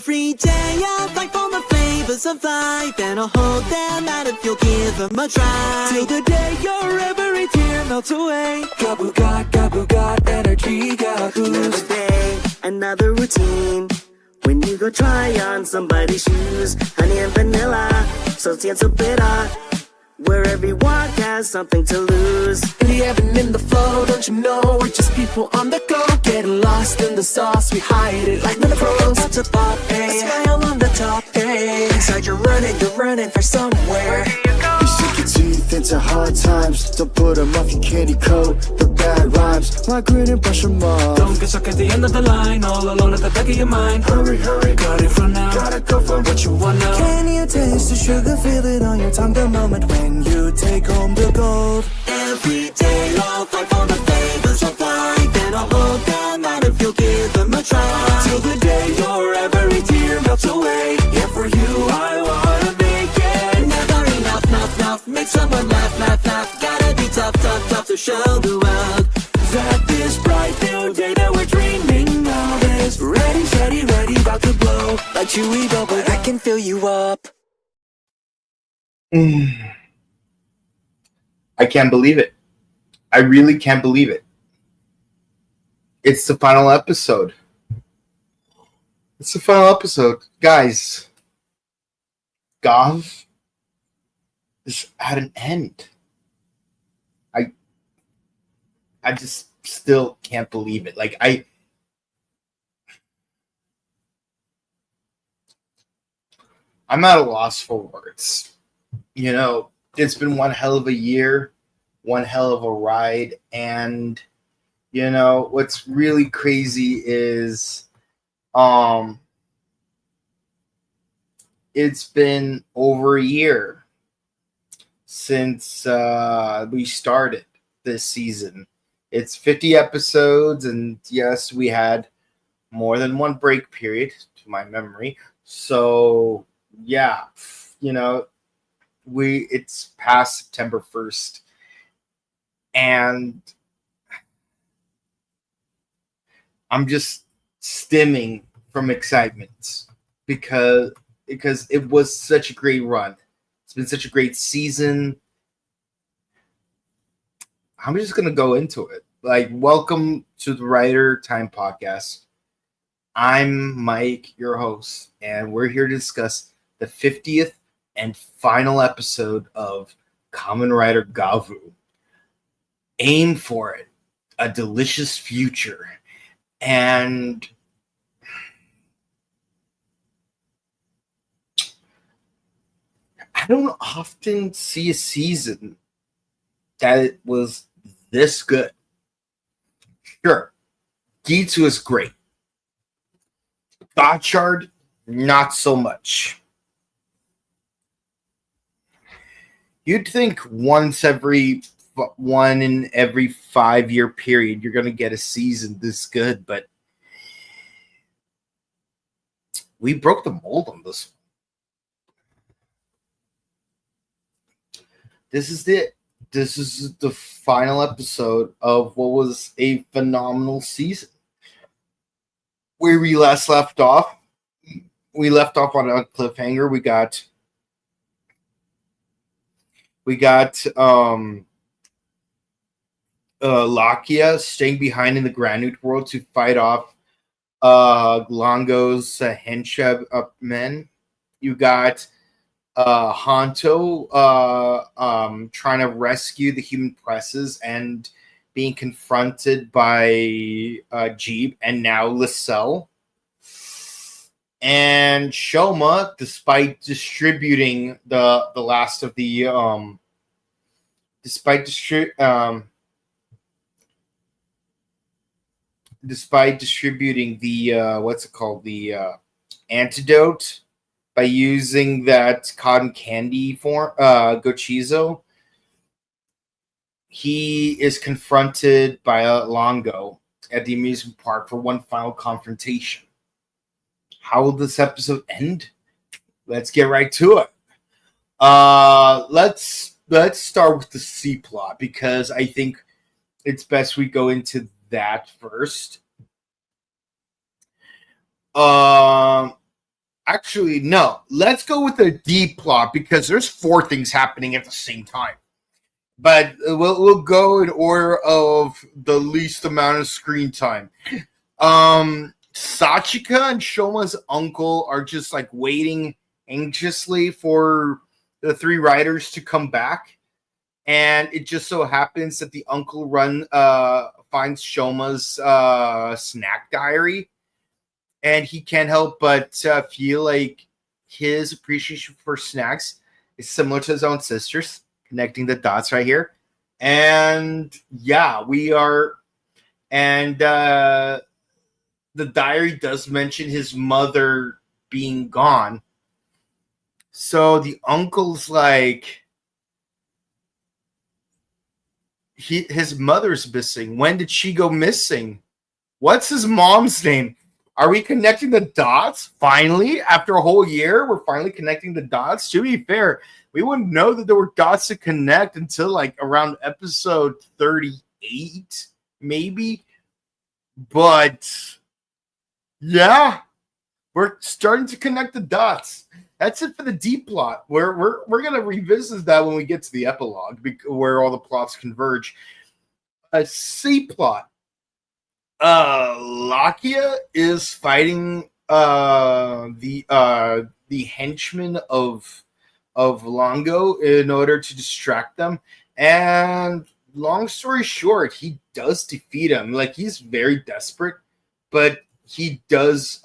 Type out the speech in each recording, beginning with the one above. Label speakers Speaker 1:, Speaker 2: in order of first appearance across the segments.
Speaker 1: Every day I fight for the flavors of life, and I'll hold them out if you'll give them a try. Till the day your every tear melts away. Gavv got energy, got boost. Another day, another routine. When you go try on somebody's shoes, honey and vanilla, salty and so bitter, where everyone has something to lose.
Speaker 2: In the ebb and in the flow, don't you know? We're just people on the go, getting lost in the sauce. We hide it like the pros.
Speaker 1: About to pop, a smile on the top, inside you're running for somewhere.
Speaker 3: You sink your teeth into hard times. Don't put them off your candy coat. The bad rhymes, my grin and brush them off.
Speaker 2: Don't get stuck at the end of the line, all alone at the back of your mind.
Speaker 3: Hurry,
Speaker 2: Got it from now,
Speaker 3: gotta go for
Speaker 2: what you want now.
Speaker 1: Can you taste the sugar? Feel it on your tongue the moment when you take home the gold. Every day I'll fight for the flavors of life, and I'll hold them out if you'll give them a try.
Speaker 2: Till the day your every tear melts away. Yeah, for you I wanna make it.
Speaker 1: Never enough, make someone laugh. Gotta be tough to show the world
Speaker 2: that this bright new day that we're dreaming of is ready, about to blow.
Speaker 1: like chewy bubble that can fill you up.
Speaker 4: I can't believe it. I really can't believe it. It's the final episode. Guys, Gavv is at an end. I just still can't believe it. Like, I'm at a loss for words. You know, it's been one hell of a year, one hell of a ride, and you know what's really crazy is it's been over a year since we started this season. It's 50 episodes, and yes, we had more than one break period to my memory. So yeah, you know, it's past September 1st, and I'm just stimming from excitement because it was such a great run. It's been such a great season. I'm just gonna go into it. Like, welcome to the Rider Time Podcast. I'm Mike, your host, and we're here to discuss the 50th and final episode of Kamen Rider Gavv. Aim for it, a delicious future. And I don't often see a season that it was this good. Sure, Gitsu is great. Gotchard, not so much. You'd think one in every 5-year period you're going to get a season this good, but we broke the mold on this one. This is the final episode of what was a phenomenal season. Where we last left off, on a cliffhanger. We got Lakia staying behind in the Granite world to fight off Longo's henchmen. You got Hanto trying to rescue the human presses and being confronted by Jeep and now Lacelle. And Shoma, despite distributing the last of the despite distributing the antidote by using that cotton candy form, Gochizo, he is confronted by Longo at the amusement park for one final confrontation. How will this episode end? Let's get right to it. Let's start with the C plot, because I think it's best we go into that first. Actually, no. Let's go with the D plot because there's 4 things happening at the same time. But we'll go in order of the least amount of screen time. Sachika and Shoma's uncle are just like waiting anxiously for the 3 riders to come back, and it just so happens that the uncle finds Shoma's snack diary, and he can't help but feel like his appreciation for snacks is similar to his own sister's. Connecting the dots right here, and yeah, we are, and the diary does mention his mother being gone, so the uncle's like, his mother's missing. When did she go missing? What's his mom's name? Are we connecting the dots? Finally, after a whole year, we're finally connecting the dots. To be fair, we wouldn't know that there were dots to connect until like around episode 38, maybe. But yeah, we're starting to connect the dots. That's it for the D plot. We're gonna revisit that when we get to the epilogue, where all the plots converge. A C plot. Lakia is fighting the henchmen of Longo in order to distract them, and long story short, he does defeat him. Like, he's very desperate, but he does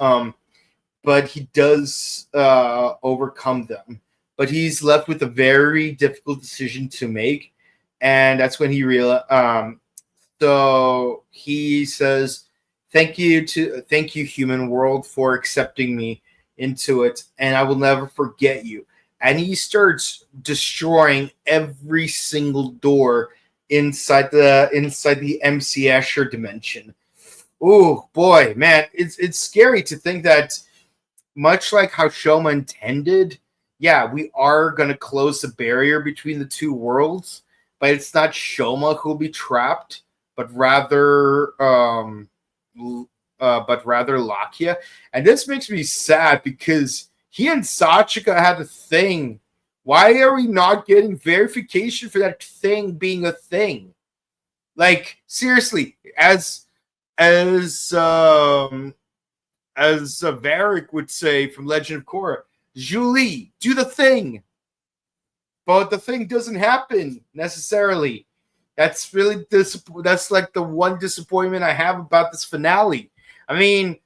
Speaker 4: overcome them. But he's left with a very difficult decision to make, and that's when he realized. So he says, thank you, human world, for accepting me into it, and I will never forget you." And he starts destroying every single door inside the MC Escher dimension. Oh boy, man, it's scary to think that, much like how Shoma intended, yeah, we are gonna close the barrier between the 2 worlds, but it's not Shoma who'll be trapped, but rather Lakia. And this makes me sad because he and Sachika had a thing. Why are we not getting verification for that thing being a thing? Like, seriously, as Varric would say from Legend of Korra, Julie, do the thing. But the thing doesn't happen necessarily. That's really that's like the one disappointment I have about this finale. I mean,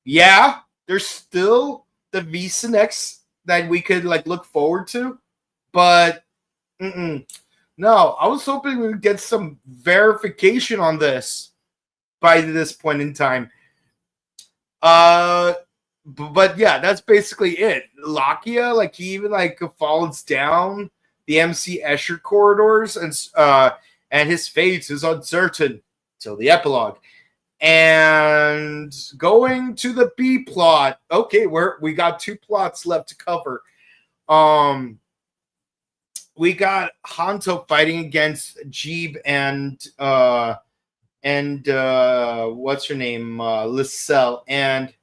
Speaker 4: yeah, there's still the Visa X that we could like look forward to, but no, I was hoping we would get some verification on this by this point in time. But yeah, that's basically it. Lakia, like, he even like falls down the MC Escher corridors, and his fate is uncertain till the epilogue. And going to the B plot. Okay, we got 2 plots left to cover. We got Hanto fighting against Jeeb and what's her name? Lyselle, and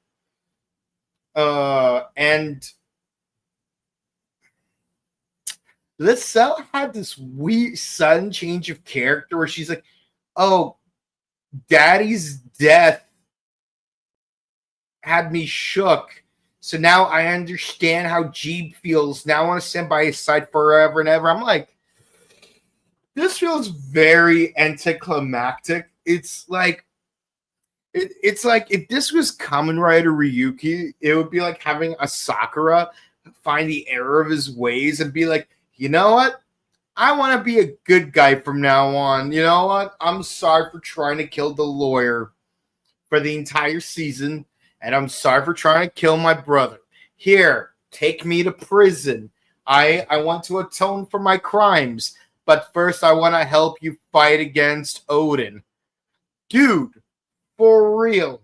Speaker 4: Lyselle had this weird sudden change of character where she's like, "Oh, Daddy's death had me shook. So now I understand how Jeeb feels. Now I want to stand by his side forever and ever." I'm like, this feels very anticlimactic. It's like if this was Kamen Rider Ryuki, it would be like having a Sakura find the error of his ways and be like, you know what? I want to be a good guy from now on. You know what? I'm sorry for trying to kill the lawyer for the entire season, and I'm sorry for trying to kill my brother. Here, take me to prison. I want to atone for my crimes, but first I want to help you fight against Odin. Dude, for real.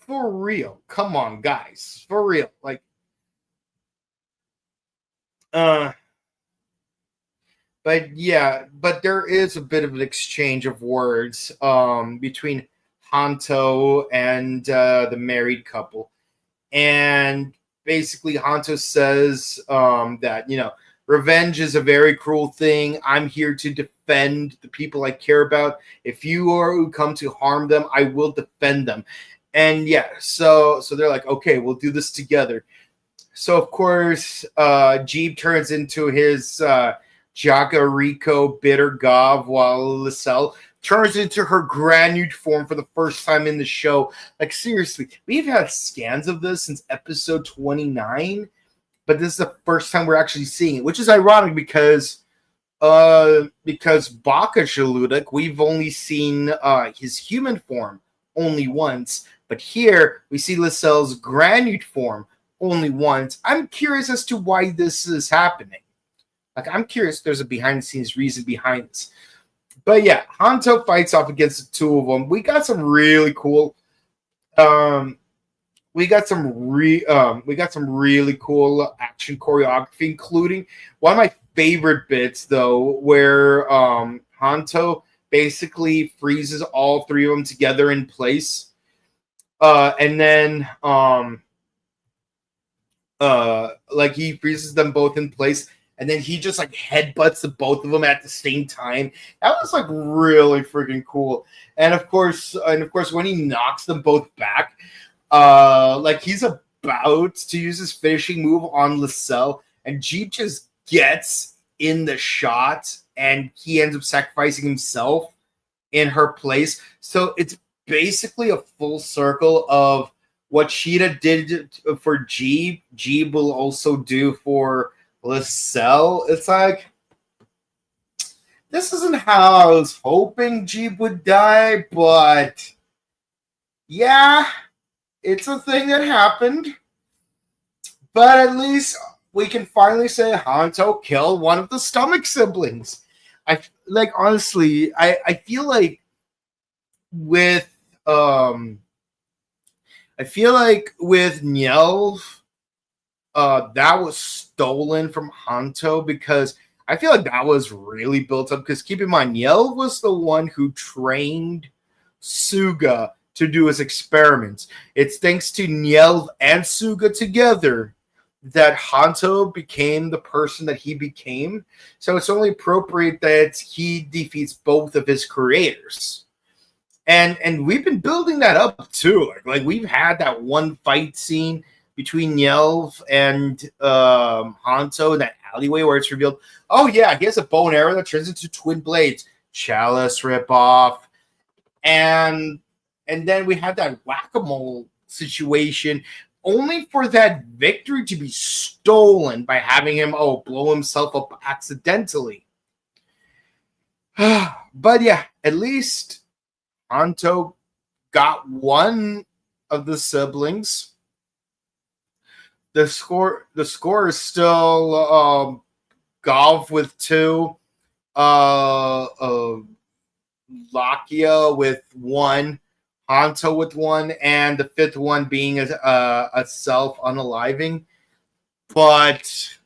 Speaker 4: For real. Come on, guys. For real. Like, but yeah, but there is a bit of an exchange of words between Hanto and the married couple. And basically Hanto says that, revenge is a very cruel thing. I'm here to defend the people I care about. If you are who come to harm them, I will defend them. And yeah, so they're like, okay, we'll do this together. So of course, Jeeb turns into his Jagariko bitter Gavv, while Lysel turns into her Granude form for the first time in the show. Like, seriously, we've had scans of this since episode 29, but this is the first time we're actually seeing it, which is ironic because Baka Shaludak, we've only seen his human form only once, but here we see Lysel's Granude form only once. I'm curious as to why this is happening. Like, I'm curious if there's a behind-the-scenes reason behind this. But yeah, Hanto fights off against the two of them. We got some really cool we got some really cool action choreography, including one of my favorite bits, though, where Hanto basically freezes all three of them together in place. And then like, he freezes them both in place, and then he just like headbutts the both of them at the same time. That was like really freaking cool. And of course, when he knocks them both back, like, he's about to use his finishing move on Lysel, and Jeep just gets in the shot, and he ends up sacrificing himself in her place. So it's basically a full circle of what Sheeta did for Jeep will also do for Lysel. It's like, this isn't how I was hoping Jeep would die, but yeah, it's a thing that happened. But at least we can finally say Hanto killed one of the stomach siblings. Honestly, I feel like with Nyelv, that was stolen from Hanto, because I feel like that was really built up. Because keep in mind, Nyelv was the one who trained Suga to do his experiments. It's thanks to Nyelv and Suga together that Hanto became the person that he became. So it's only appropriate that he defeats both of his creators. And we've been building that up too. Like we've had that one fight scene between Nyelv and Hanto in that alleyway where it's revealed, oh yeah, he has a bow and arrow that turns into twin blades. Chalice ripoff. And then we had that whack-a-mole situation, only for that victory to be stolen by having him blow himself up accidentally. But yeah, at least Hanto got one of the siblings. The score is still Gavv with 2, Lakia with 1, Hanto with 1, and the 5th one being a self-unaliving. But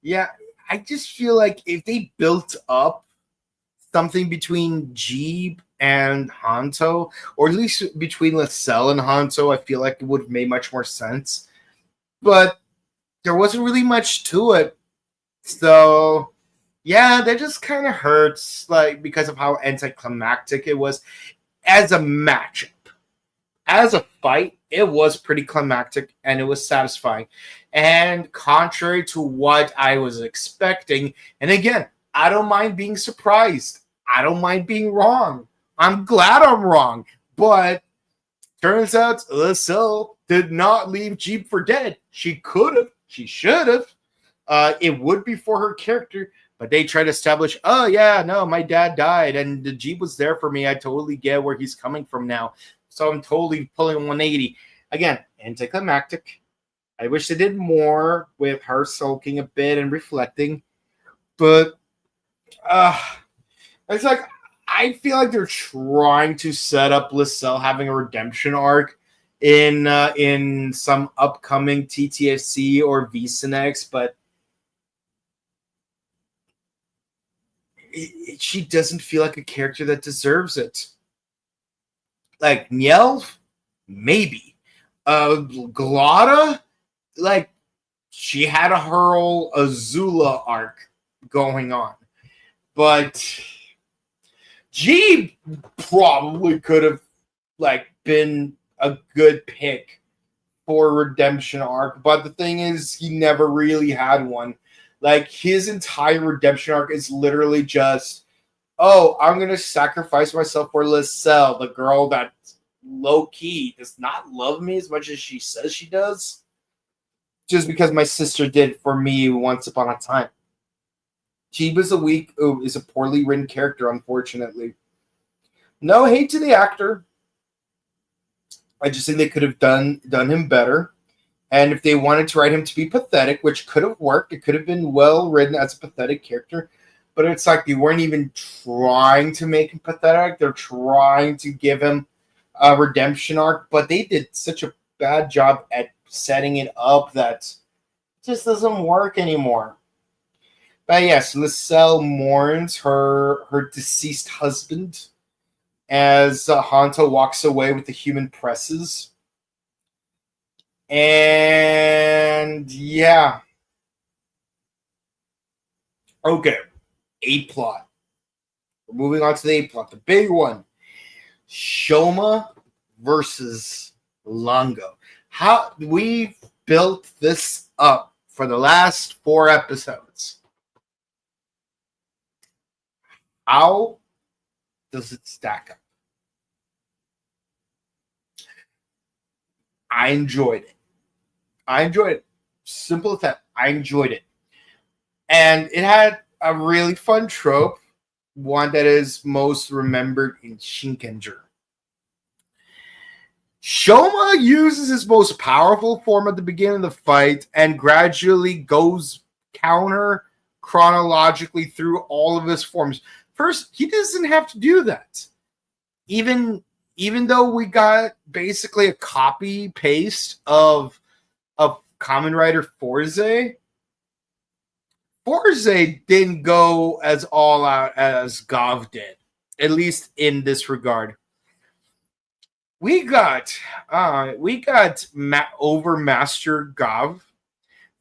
Speaker 4: yeah, I just feel like if they built up something between Jeeb and Hanto, or at least between Lysel and Hanto, I feel like it would have made much more sense. But there wasn't really much to it. So yeah, that just kind of hurts, like, because of how anticlimactic it was as a matchup. As a fight, it was pretty climactic and it was satisfying. And contrary to what I was expecting, and again, I don't mind being surprised. I don't mind being wrong. I'm glad I'm wrong. But turns out Lysel did not leave Jeep for dead. She could have. She should have. It would be for her character. But they try to establish, oh, yeah, no, my dad died, and the Jeep was there for me. I totally get where he's coming from now. So I'm totally pulling 180. Again, anticlimactic. I wish they did more with her sulking a bit and reflecting. But it's like, I feel like they're trying to set up Lysel having a redemption arc in some upcoming TTFC or VSNX, but she doesn't feel like a character that deserves it. Like Nielf, maybe. Glotta, like she had a Hurl Azula arc going on. But G probably could have like been a good pick for a redemption arc, but the thing is he never really had one. Like his entire redemption arc is literally just, oh, I'm gonna sacrifice myself for Lyselle, the girl that low-key does not love me as much as she says she does. Just because my sister did for me once upon a time. Chiba's is a poorly written character, unfortunately. No hate to the actor. I just think they could have done him better. And if they wanted to write him to be pathetic, which could have worked, it could have been well written as a pathetic character. But it's like they weren't even trying to make him pathetic. They're trying to give him a redemption arc. But they did such a bad job at setting it up that it just doesn't work anymore. But yes, Lyselle mourns her deceased husband as Hanto walks away with the human presses. And yeah. Okay. A-plot. We're moving on to the A-plot. The big one. Shoma versus Longo. How we've built this up for the last 4 episodes. How does it stack up? I enjoyed it. Simple as that. I enjoyed it. And it had a really fun trope, one that is most remembered in Shinkenger. Shoma uses his most powerful form at the beginning of the fight and gradually goes counter chronologically through all of his forms. First, he doesn't have to do that. Even though we got basically a copy paste of Kamen Rider Forze didn't go as all out as Gavv did, at least in this regard. We got Overmaster Gavv,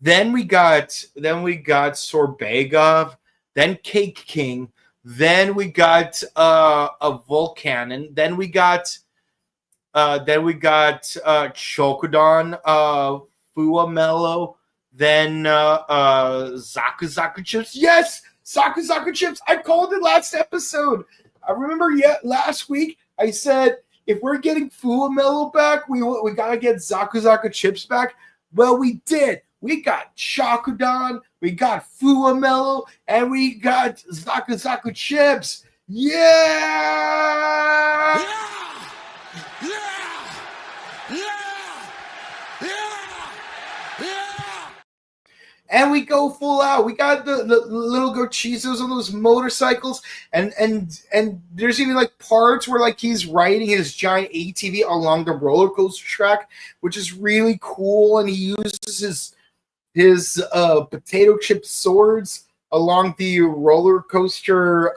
Speaker 4: then we got Sorbet Gavv, then Cake King, then we got a Volcanon, then we got Chokodon, Fua Mellow, then Zaku Zaku Chips. Yes, Zaku Zaku Chips. I called it last episode. I remember last week I said if we're getting Fua Mellow back, we gotta get Zaku Zaku Chips back. Well, we did. We got Chokodon, we got Fua Mellow, and we got Zaku Zaku Chips. Yeah! And we go full out. We got the little Gochizos on those motorcycles, and there's even like parts where like he's riding his giant ATV along the roller coaster track, which is really cool. And he uses his potato chip swords along the roller coaster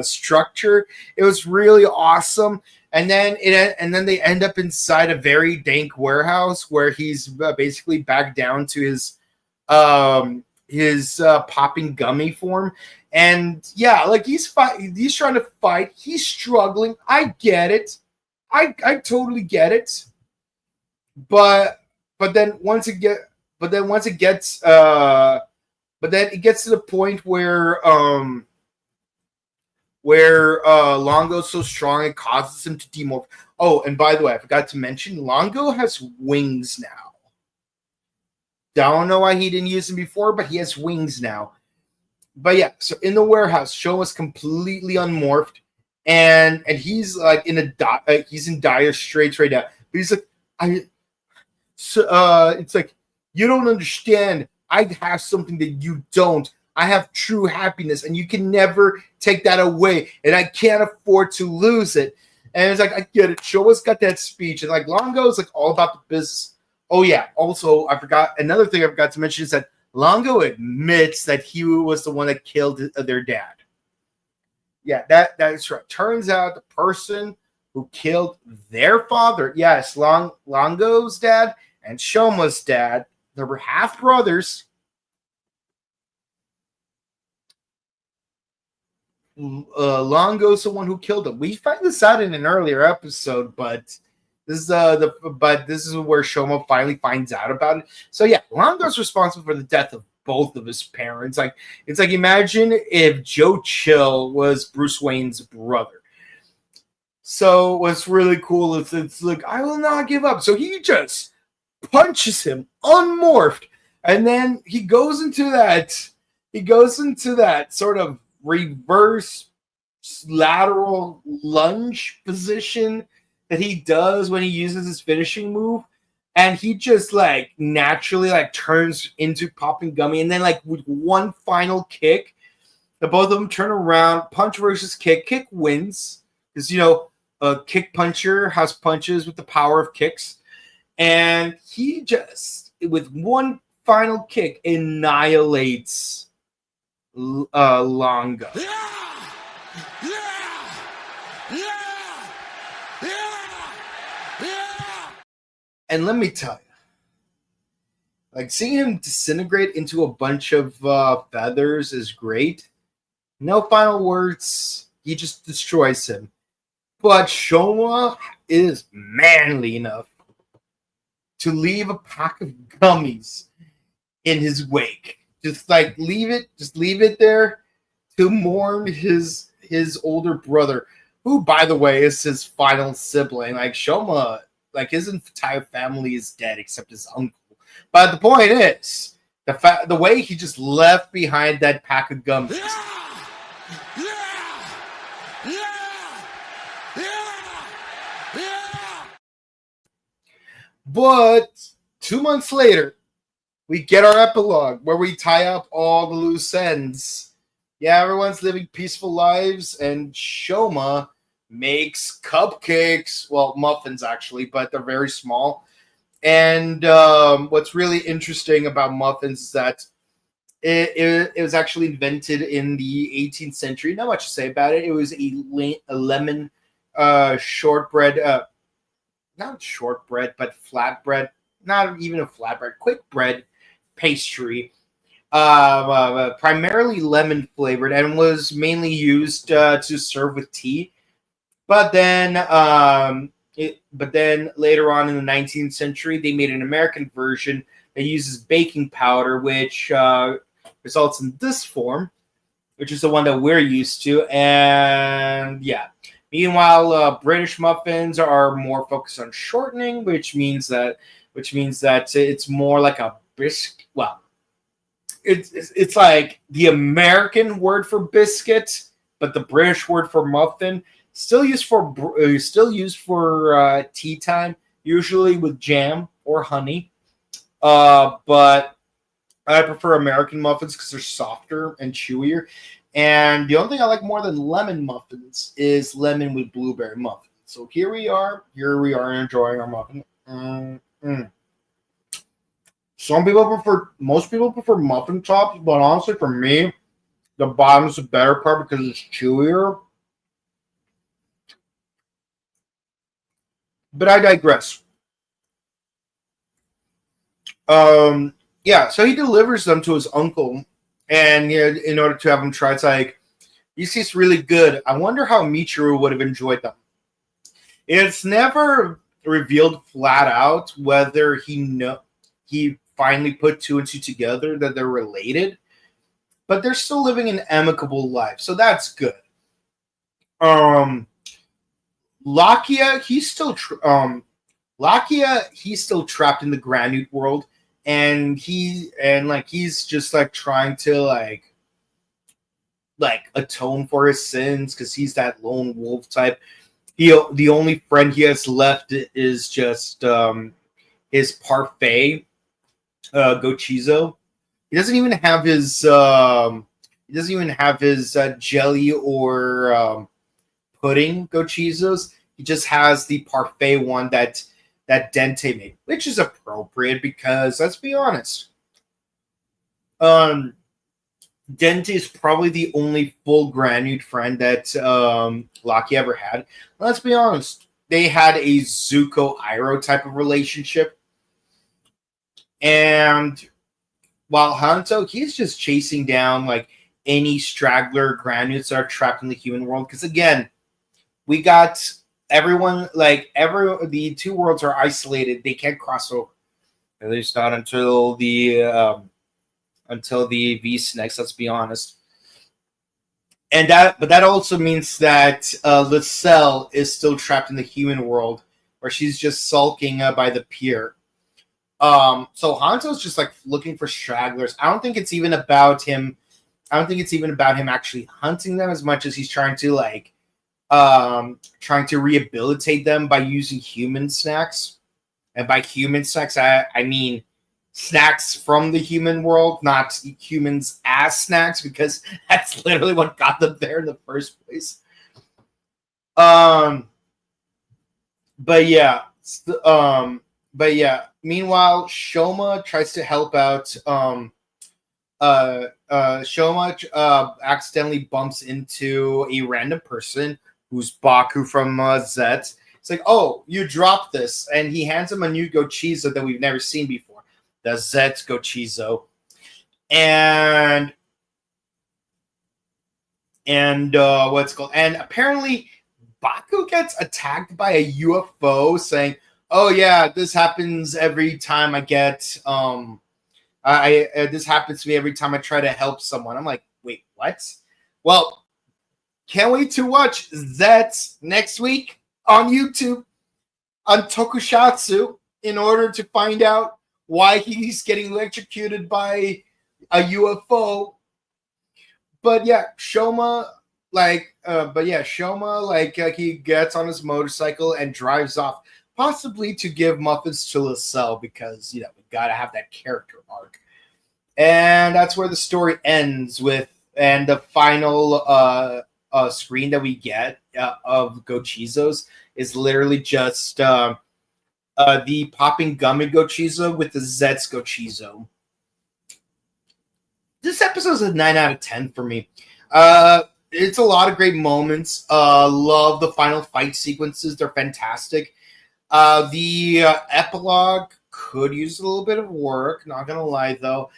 Speaker 4: structure. It was really awesome. And then they end up inside a very dank warehouse where he's basically back down to his popping gummy form. And yeah, like he's trying to fight, he's struggling. I get it. I totally get it. But then it gets to the point where Longo's so strong it causes him to demorph. Oh, and by the way, I forgot to mention Longo has wings now. Don't know why he didn't use them before, but he has wings now. But yeah, so in the warehouse, Shoma's completely unmorphed, and he's like he's in dire straits right now. But he's like, it's like, you don't understand. I have something that you don't. I have true happiness, and you can never take that away, and I can't afford to lose it. And it's like, I get it. Showa's got that speech, and like Longo's like all about the business. Oh yeah. Also, another thing I forgot to mention is that Longo admits that he was the one that killed their dad. Yeah, that is right. Turns out the person who killed their father. Yes, Longo's dad and Shoma's dad. They were half brothers. Longo's the one who killed him. We find this out in an earlier episode, but this is this is where Shoma finally finds out about it. So yeah, Longo's responsible for the death of both of his parents. Like, it's like, imagine if Joe Chill was Bruce Wayne's brother. So what's really cool is it's like, I will not give up. So he just punches him unmorphed, and then he goes into that sort of reverse lateral lunge position that he does when he uses his finishing move, and he just like naturally like turns into Popping Gummy, and then like with one final kick, the both of them turn around, punch versus kick wins, because a kick puncher has punches with the power of kicks, and he just with one final kick annihilates Longo. And let me tell you, like, seeing him disintegrate into a bunch of feathers is great. No final words. He just destroys him. But Shoma is manly enough to leave a pack of gummies in his wake. Just leave it there to mourn his older brother, who, by the way, is his final sibling. Like, Shoma, like, his entire family is dead except his uncle. But the point is, the way he just left behind that pack of gummies. But 2 months later, we get our epilogue where we tie up all the loose ends. Yeah, everyone's living peaceful lives, and Shoma makes cupcakes. Well, muffins, actually, but they're very small. And what's really interesting about muffins is that it was actually invented in the 18th century. Not much to say about it. It was a lemon shortbread, not shortbread, but flatbread. Not even a flatbread, quick bread pastry, primarily lemon flavored, and was mainly used to serve with tea. But then, later on in the 19th century, they made an American version that uses baking powder, which results in this form, which is the one that we're used to. And yeah. Meanwhile, British muffins are more focused on shortening, which means that it's more like a biscuit. Well, it's like the American word for biscuit, but the British word for muffin. Still used for tea time, usually with jam or honey. But I prefer American muffins because they're softer and chewier. And the only thing I like more than lemon muffins is lemon with blueberry muffins. So here we are enjoying our muffin. Most people prefer muffin tops, but honestly, for me, the bottom's the better part because it's chewier. But I digress. Yeah, so he delivers them to his uncle, and in order to have him try, it's like, these taste really good. I wonder how Michiru would have enjoyed them. It's never revealed flat out whether he finally put two and two together that they're related, but they're still living an amicable life, so that's good. Lakia, he's still trapped in the Granute world, and he's just like trying to like atone for his sins because he's that lone wolf type. The only friend he has left is just his parfait, Gochizo. He doesn't even have his jelly or pudding Gochizos. He just has the parfait one that Dente made, which is appropriate because, let's be honest, Dente is probably the only full Granute friend that Lucky ever had. Let's be honest, they had a Zuko Iroh type of relationship. And while Hanto, he's just chasing down like any straggler granules that are trapped in the human world. Because again, we got everyone like the two worlds are isolated. They can't cross over. At least not until the V next. Let's be honest. And that also means that Lyselle is still trapped in the human world, where she's just sulking by the pier. So Hanzo's just like looking for stragglers. I don't think it's even about him actually hunting them as much as he's trying to rehabilitate them by using human snacks. And by human snacks, I mean snacks from the human world, not humans as snacks, because that's literally what got them there in the first place. But yeah. Meanwhile, Shoma tries to help out. Shoma accidentally bumps into a random person who's Baku from Zet. It's like, oh, you dropped this, and he hands him a new Gochizo that we've never seen before, the Zet Gochizo, and what's called, and apparently Baku gets attacked by a UFO, saying, "Oh yeah, this happens every time I get this happens to me every time I try to help someone." I'm like, wait, what? Well, can't wait to watch Zet next week on YouTube on Tokusatsu in order to find out why he's getting electrocuted by a UFO. But yeah, Shoma he gets on his motorcycle and drives off, possibly to give muffins to Lyselle, because we gotta have that character arc. And that's where the story ends with, and the final screen that we get of Gochizos is literally just the popping gummy Gochizo with the Zets Gochizo. This episode is a 9 out of 10 for me. It's a lot of great moments. Love the final fight sequences. They're fantastic. The epilogue could use a little bit of work. Not going to lie, though.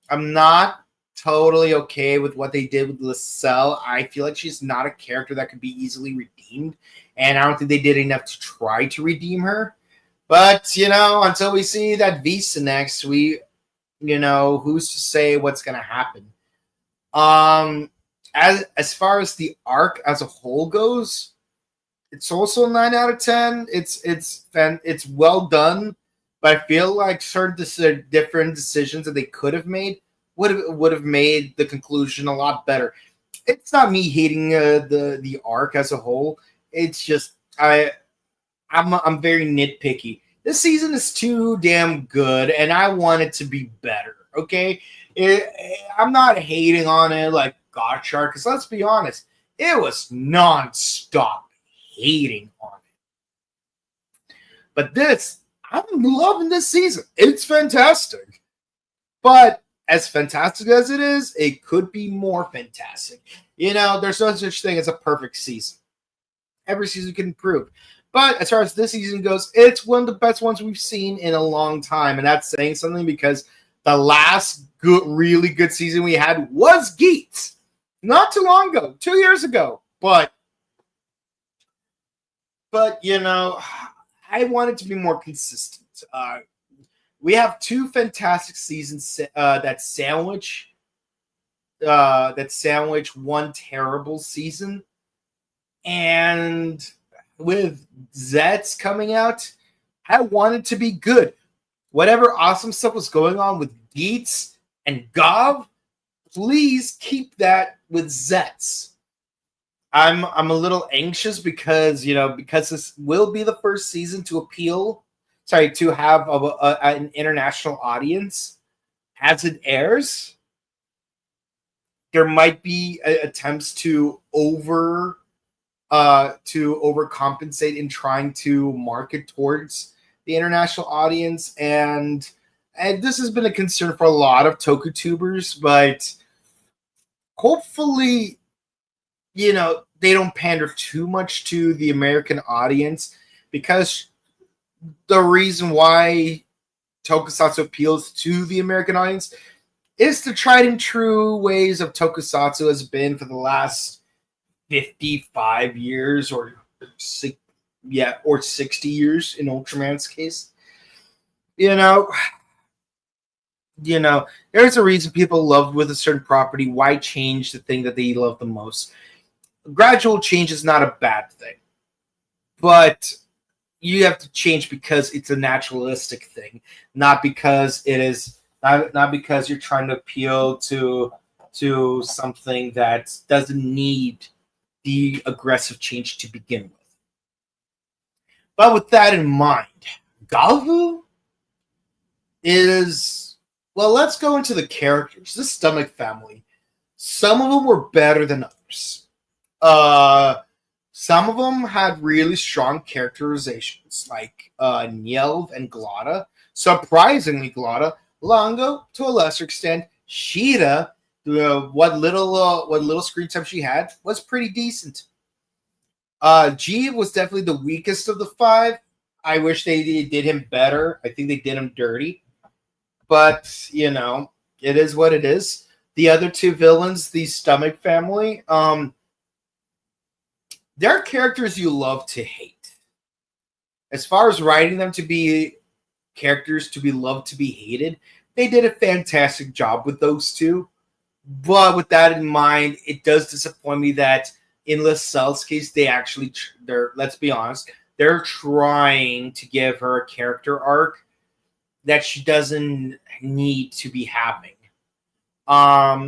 Speaker 4: I'm not totally okay with what they did with Lyselle. I feel like she's not a character that could be easily redeemed, and I don't think they did enough to try to redeem her. But, until we see that Visa next, who's to say what's going to happen? As far as the arc as a whole goes, it's also a 9 out of 10. It's well done, but I feel like certain different decisions that they could have made would have made the conclusion a lot better. It's not me hating the arc as a whole. It's just I'm very nitpicky. This season is too damn good, and I want it to be better. Okay, I'm not hating on it like Gottschalk, because let's be honest, it was non-stop hating on it. But I'm loving this season. It's fantastic. But as fantastic as it is, it could be more fantastic. There's no such thing as a perfect season. Every season can improve. But as far as this season goes, it's one of the best ones we've seen in a long time. And that's saying something, because the last really good season we had was Geats. Not too long ago, 2 years ago. But I want it to be more consistent. We have two fantastic seasons that sandwich one terrible season. And with Zets coming out, I want it to be good. Whatever awesome stuff was going on with Geats and Gavv, please keep that with Zets. I'm a little anxious because this will be the first season to have an international audience as it airs. There might be attempts to overcompensate in trying to market towards the international audience, and this has been a concern for a lot of TokuTubers, but hopefully they don't pander too much to the American audience, because the reason why Tokusatsu appeals to the American audience is the tried and true ways of Tokusatsu has been for the last 55 years or 60 years in Ultraman's case. You know, there's a reason people love with a certain property. Why change the thing that they love the most? Gradual change is not a bad thing, but you have to change because it's a naturalistic thing, not because it is not because you're trying to appeal to something that doesn't need the aggressive change to begin with. But with that in mind, Gavv is, well, let's go into the characters. This stomach family, some of them were better than others. Some of them had really strong characterizations, like Nielv and Glotta. Surprisingly, Glotta. Longo, to a lesser extent. Sheeta, what little screen time she had, was pretty decent. Gavv was definitely the weakest of the five. I wish they did him better. I think they did him dirty. But, it is what it is. The other two villains, the stomach family, they're characters you love to hate. As far as writing them to be characters to be loved, to be hated, they did a fantastic job with those two. But with that in mind, it does disappoint me that in LaSalle's case, let's be honest, they're trying to give her a character arc that she doesn't need to be having.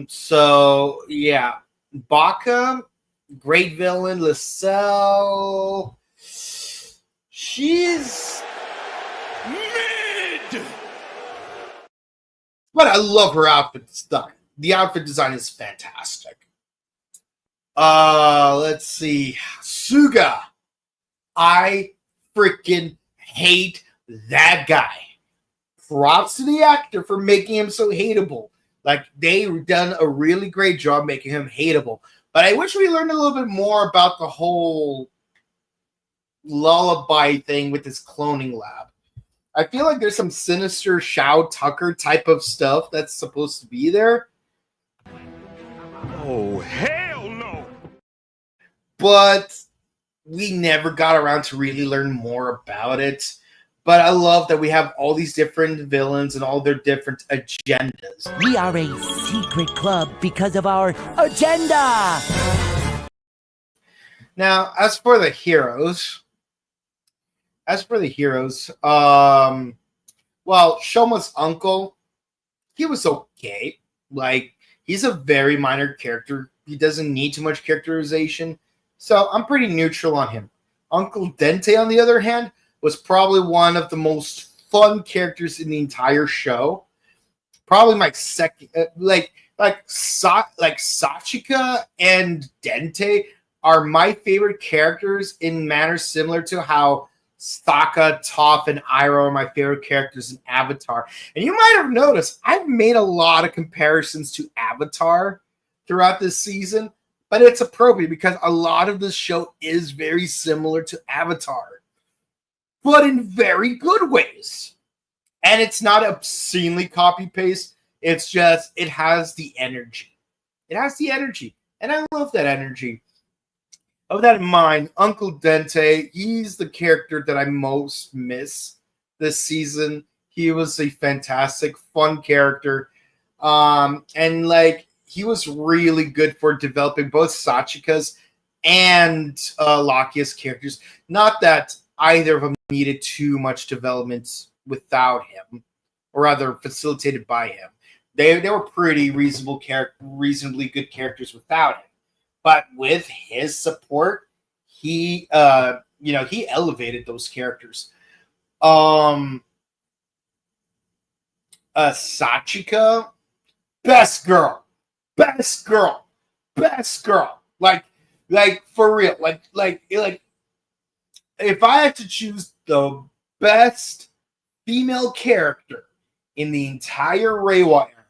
Speaker 4: So yeah, Baka, great villain. LaSalle, she's mid, but I love her outfit design. The outfit design is fantastic. Let's see, Suga. I freaking hate that guy. Props to the actor for making him so hateable. Like, they've done a really great job making him hateable. But I wish we learned a little bit more about the whole lullaby thing with this cloning lab. I feel like there's some sinister Shao Tucker type of stuff that's supposed to be there.
Speaker 5: Oh, hell no!
Speaker 4: But we never got around to really learn more about it. But I love that we have all these different villains and all their different agendas.
Speaker 6: We are a secret club because of our agenda!
Speaker 4: Now, as for the heroes, well, Shoma's uncle, he was okay. Like, he's a very minor character. He doesn't need too much characterization. So I'm pretty neutral on him. Uncle Dente, on the other hand, was probably one of the most fun characters in the entire show. Probably my second, Sachika and Dente are my favorite characters in manners similar to how Sokka, Toph, and Iroh are my favorite characters in Avatar. And you might have noticed I've made a lot of comparisons to Avatar throughout this season, but it's appropriate because a lot of this show is very similar to Avatar, but in very good ways. And it's not obscenely copy-paste. It's just, it has the energy. It has the energy. And I love that energy. With that in mind, Uncle Dente, he's the character that I most miss this season. He was a fantastic, fun character. And like, he was really good for developing both Sachika's and Lakia's characters. Not that either of them needed too much development without him, or rather facilitated by him. They were pretty reasonably good characters without him. But with his support, he elevated those characters. Sachika, best girl. Like for real. Like if I had to choose the best female character in the entire Reiwa era,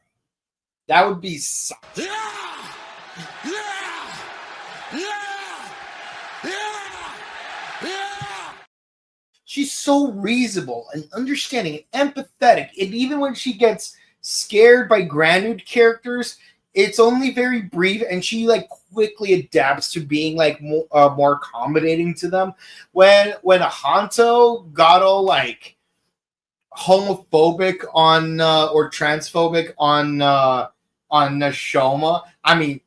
Speaker 4: that would be Sachika. so reasonable and understanding and empathetic. And even when she gets scared by Granude characters, it's only very brief, and she like quickly adapts to being like more accommodating to them. When a Hanto got all like homophobic on or transphobic on Shoma, I mean,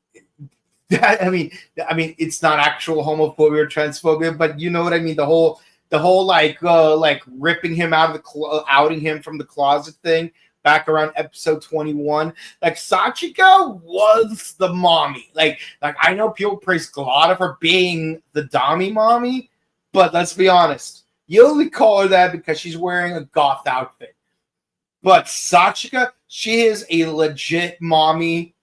Speaker 4: it's not actual homophobia or transphobia, but you know what I mean. The whole like ripping him out of the outing him from the closet thing back around episode 21. Like Sachika was the mommy. Like I know people praise Galata for being the Dami mommy, but let's be honest. You only call her that because she's wearing a goth outfit. But Sachika, she is a legit mommy,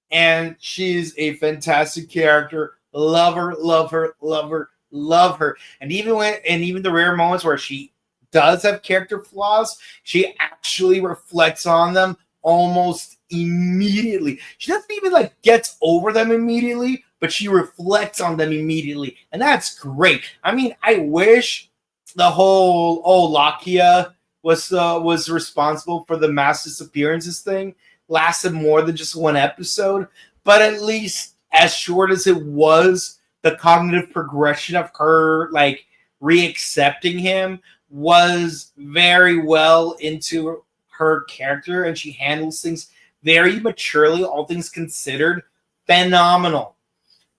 Speaker 4: and she's a fantastic character. Love her, love her, love her, love her. And even the rare moments where she does have character flaws, she actually reflects on them almost immediately. She doesn't even like gets over them immediately, but she reflects on them immediately, and that's great. I mean, I wish the whole Lakia was responsible for the mass disappearances thing lasted more than just one episode, but at least as short as it was, the cognitive progression of her like reaccepting him was very well into her character, and she handles things very maturely, all things considered. Phenomenal.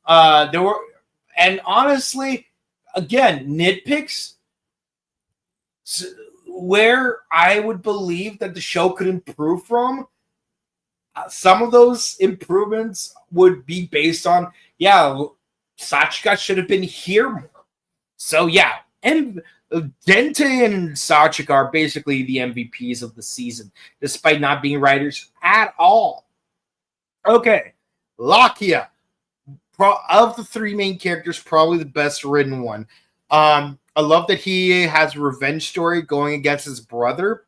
Speaker 4: There were, and honestly, again, nitpicks where I would believe that the show could improve from. Some of those improvements would be based on, Sachika should have been here more. So yeah, and Dente and Sachika are basically the MVPs of the season, despite not being writers at all. Okay, Lakia, of the three main characters, probably the best written one. I love that he has a revenge story going against his brother.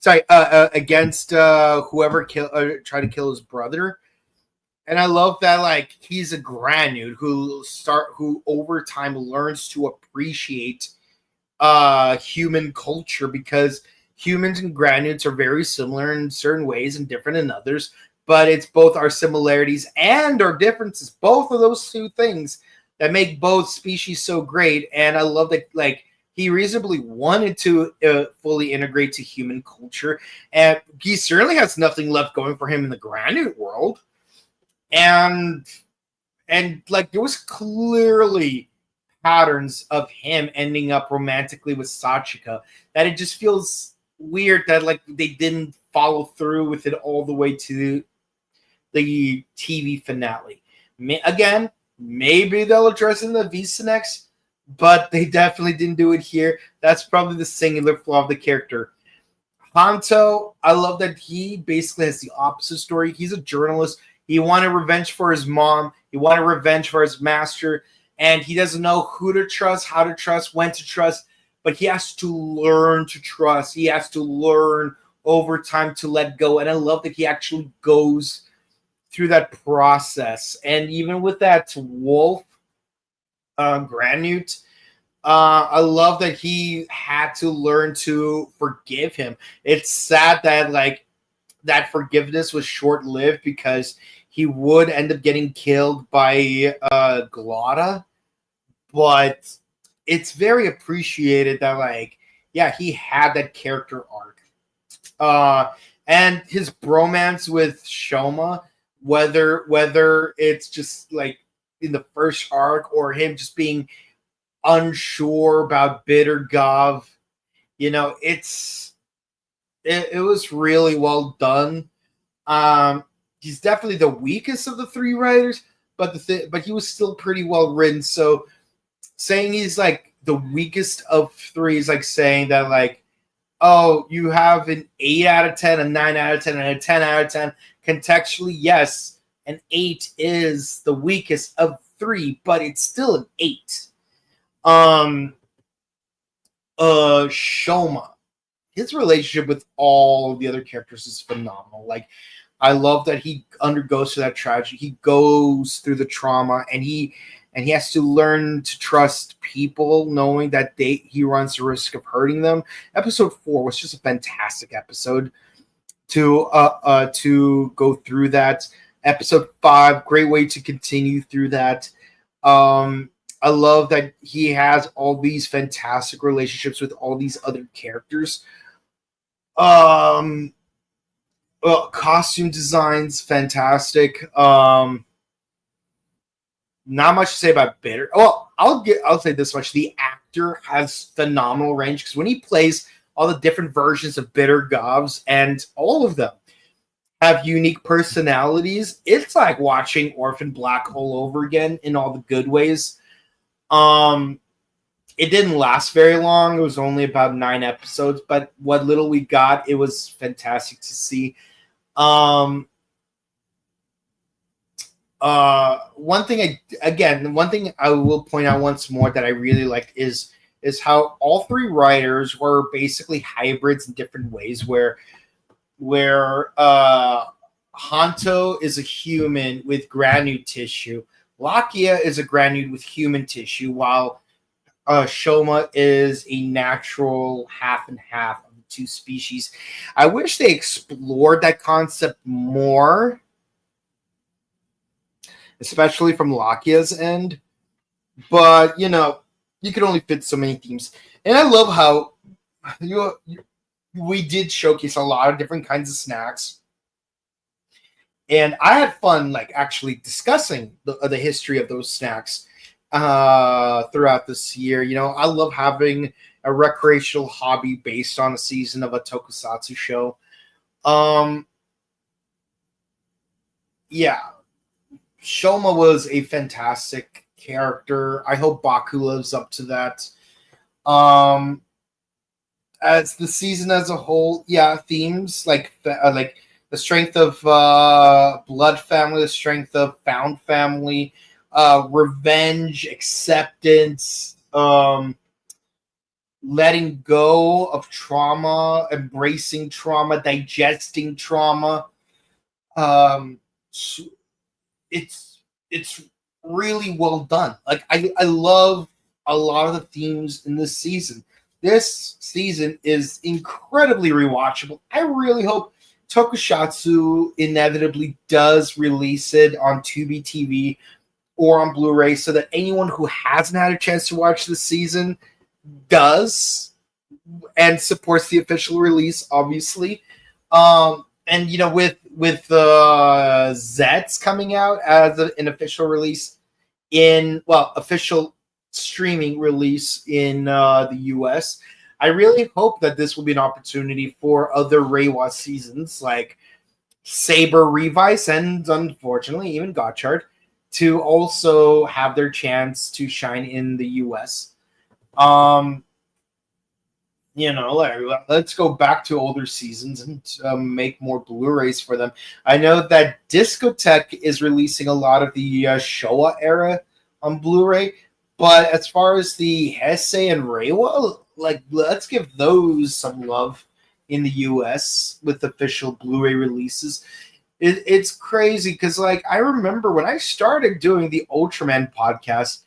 Speaker 4: Against whoever tried to kill his brother. And I love that like he's a Granude who over time learns to appreciate human culture, because humans and Granudes are very similar in certain ways and different in others, but it's both our similarities and our differences, both of those two things that make both species so great. And I love that like he reasonably wanted to fully integrate to human culture, and he certainly has nothing left going for him in the Granude world. And like there was clearly patterns of him ending up romantically with Sachika that it just feels weird that like they didn't follow through with it all the way to the TV finale. Again, maybe they'll address it in the VSNX, but they definitely didn't do it here. That's probably the singular flaw of the character. Hanto, I love that he basically has the opposite story. He's a journalist. He wanted revenge for his mom. He wanted revenge for his master. And he doesn't know who to trust, how to trust, when to trust. But he has to learn to trust. He has to learn over time to let go. And I love that he actually goes through that process. And even with that wolf, Granude, I love that he had to learn to forgive him. It's sad that like that forgiveness was short-lived, because he would end up getting killed by Glotta, but it's very appreciated that like he had that character arc, and his bromance with Shoma, whether it's just like in the first arc or him just being unsure about bitter Gavv, it was really well done. He's definitely the weakest of the three writers, but he was still pretty well written. So saying he's like the weakest of three is like saying that like, oh, you have an 8 out of 10, a 9 out of 10, and a 10 out of 10. Contextually, yes, an 8 is the weakest of 3, but it's still an 8. Shoma, his relationship with all of the other characters is phenomenal. Like, I love that he undergoes through that tragedy. He goes through the trauma, and he has to learn to trust people, knowing that he runs the risk of hurting them. Episode 4 was just a fantastic episode to go through that. Episode 5, great way to continue through that. I love that he has all these fantastic relationships with all these other characters. Well, costume designs fantastic. Not much to say about Bitter. Well, I'll say this much: the actor has phenomenal range, because when he plays all the different versions of Bitter Gavs, and all of them have unique personalities, it's like watching Orphan Black all over again in all the good ways. It didn't last very long. It was only about 9 episodes, but what little we got, it was fantastic to see. One thing I will point out once more that I really liked is how all 3 writers were basically hybrids in different ways, where Hanto is a human with granute tissue, Lakia is a granute with human tissue, while Shoma is a natural half and half of the 2 species. I wish they explored that concept more, especially from Lakia's end. But, you could only fit so many themes. And I love how we did showcase a lot of different kinds of snacks. And I had fun, actually discussing the history of those snacks throughout this year. I love having a recreational hobby based on a season of a tokusatsu show. Yeah, Shoma was a fantastic character. I hope Baku lives up to that. As the season as a whole, themes like the strength of blood family, the strength of found family, revenge, acceptance, letting go of trauma, embracing trauma, digesting trauma. It's really well done. I love a lot of the themes in this season. This season is incredibly rewatchable. I really hope Tokusatsu inevitably does release it on Tubi TV or on Blu-ray, so that anyone who hasn't had a chance to watch the season does, and supports the official release, obviously. And with Zets coming out as an official release official streaming release in the US, I really hope that this will be an opportunity for other Reiwa seasons like Saber Revice and, unfortunately, even Gotchard to also have their chance to shine in the US. Let's go back to older seasons and make more Blu-rays for them. I know that Discotek is releasing a lot of the Showa era on Blu-ray, but as far as the Heisei and Reiwa, let's give those some love in the US with official Blu-ray releases. It's crazy because, I remember when I started doing the Ultraman podcast,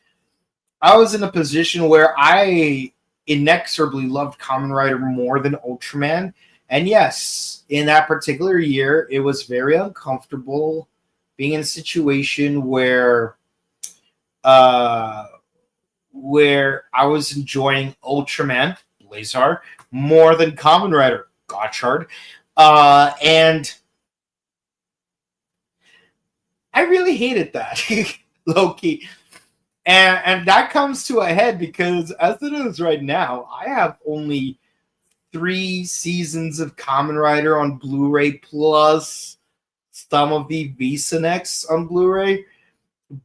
Speaker 4: I was in a position where I inexorably loved Kamen Rider more than Ultraman. And yes, in that particular year, it was very uncomfortable being in a situation where I was enjoying Ultraman, Blazar, more than Kamen Rider, Gotchard. And I really hated that, low-key. And that comes to a head because, as it is right now, I have only 3 seasons of Kamen Rider on Blu-ray, plus some of the VisaNex on Blu-ray.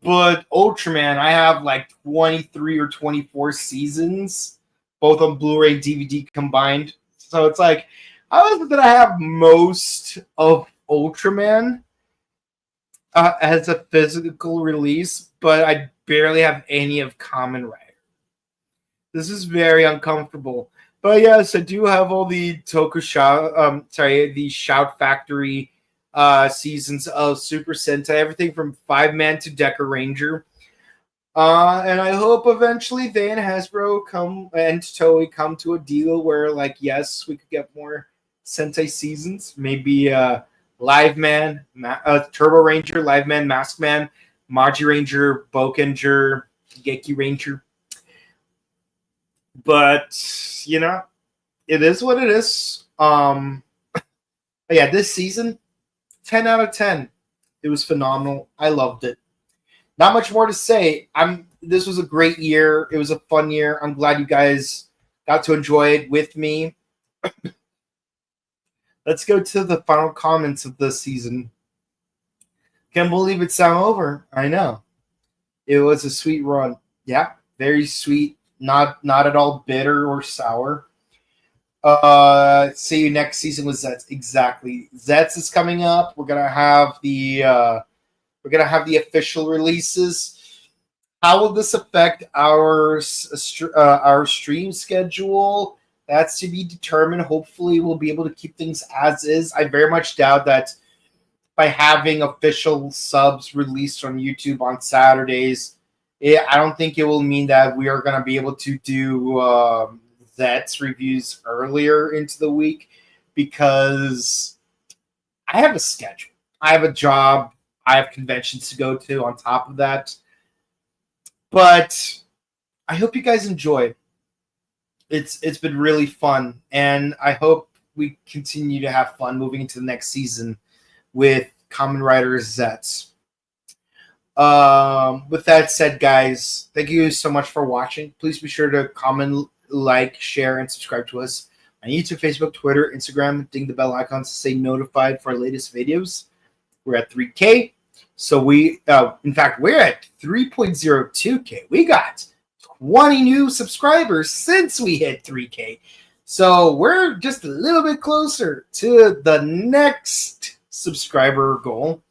Speaker 4: But Ultraman, I have 23 or 24 seasons, both on Blu-ray and DVD combined. So it's I was that I have most of Ultraman as a physical release, but I barely have any of Kamen Rider. This is very uncomfortable. But yes, I do have all the the Shout Factory seasons of Super Sentai, everything from 5-man to Deca Ranger. And I hope eventually they and Hasbro and Toei come to a deal where, like, yes, we could get more Sentai seasons. Maybe Live Man, Turbo Ranger, Live Man, Mask Man, Maji Ranger, Boukenger, Geki Ranger. But, you know, it is what it is. Yeah, this season, 10 out of 10. It was phenomenal. I loved it. Not much more to say. This was a great year. It was a fun year. I'm glad you guys got to enjoy it with me. Let's go to the final comments of this season. Can't believe it's now over. I know. It was a sweet run. Yeah, very sweet. Not at all bitter or sour. See you next season with Zets. Exactly. Zets is coming up. We're gonna have the official releases. How will this affect our stream schedule? That's to be determined. Hopefully, we'll be able to keep things as is. I very much doubt that by having official subs released on YouTube on Saturdays, I don't think it will mean that we are going to be able to do Zets reviews earlier into the week, because I have a schedule. I have a job. I have conventions to go to on top of that. But I hope you guys enjoyed. It's been really fun, and I hope we continue to have fun moving into the next season with Kamen Rider Zets. With that said, guys, thank you so much for watching. Please be sure to comment, like, share, and subscribe to us on YouTube, Facebook, Twitter, Instagram. Ding the bell icons to stay notified for our latest videos. We're at 3K. So we're at 3.02K. We got 20 new subscribers since we hit 3K. So we're just a little bit closer to the next subscriber goal.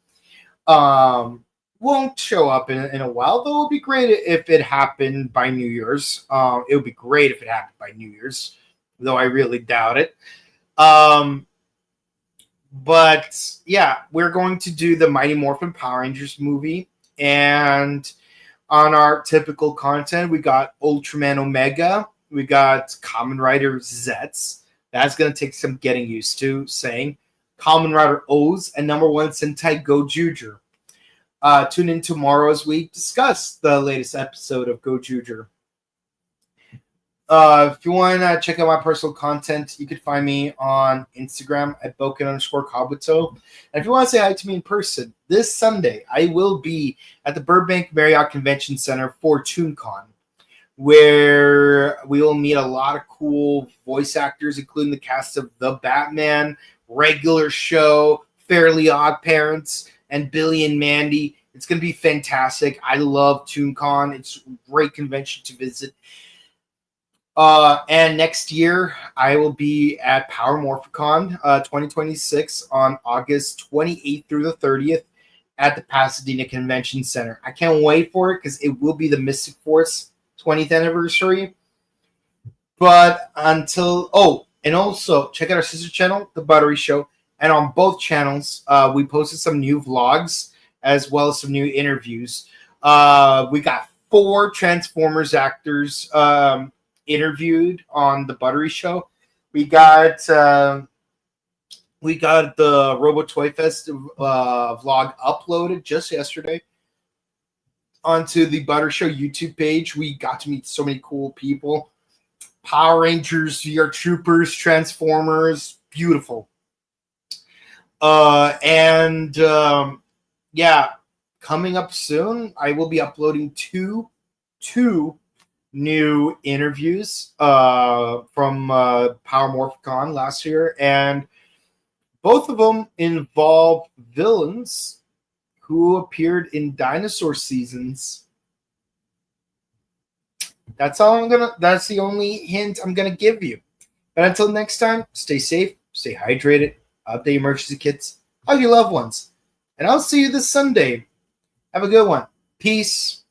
Speaker 4: Won't show up in a while, though. It would be great if it happened by New Year's. It would be great if it happened by New Year's, though I really doubt it. But yeah, we're going to do the Mighty Morphin Power Rangers movie, and on our typical content, we got Ultraman Omega, we got Kamen Rider Zets. That's going to take some getting used to saying. Kamen Rider O's and number 1 Sentai Gojuger. Tune in tomorrow as we discuss the latest episode of Gojuger. If you want to check out my personal content, you can find me on Instagram at Bouken_Kabuto. And if you want to say hi to me in person, this Sunday, I will be at the Burbank Marriott Convention Center for ToonCon, where we will meet a lot of cool voice actors, including the cast of The Batman, Regular Show, Fairly Odd Parents, and Billy and Mandy. It's going to be fantastic. I love ToonCon. It's a great convention to visit. And next year, I will be at Power Morphicon 2026 on August 28th through the 30th at the Pasadena Convention Center. I can't wait for it because it will be the Mystic Force 20th anniversary. But and also check out our sister channel, The Buttery Show. And on both channels, we posted some new vlogs as well as some new interviews. We got 4 Transformers actors interviewed on The Buttery Show. We got the Robo Toy Fest vlog uploaded just yesterday onto the Buttery Show YouTube page. We got to meet so many cool people. Power Rangers, VR Troopers, Transformers, beautiful. Yeah, coming up soon, I will be uploading two new interviews from Power Morphicon last year, and both of them involve villains who appeared in dinosaur seasons. That's the only hint I'm gonna give you. But until next time, stay safe, stay hydrated, update emergency kits, hug your loved ones, and I'll see you this Sunday. Have a good one. Peace.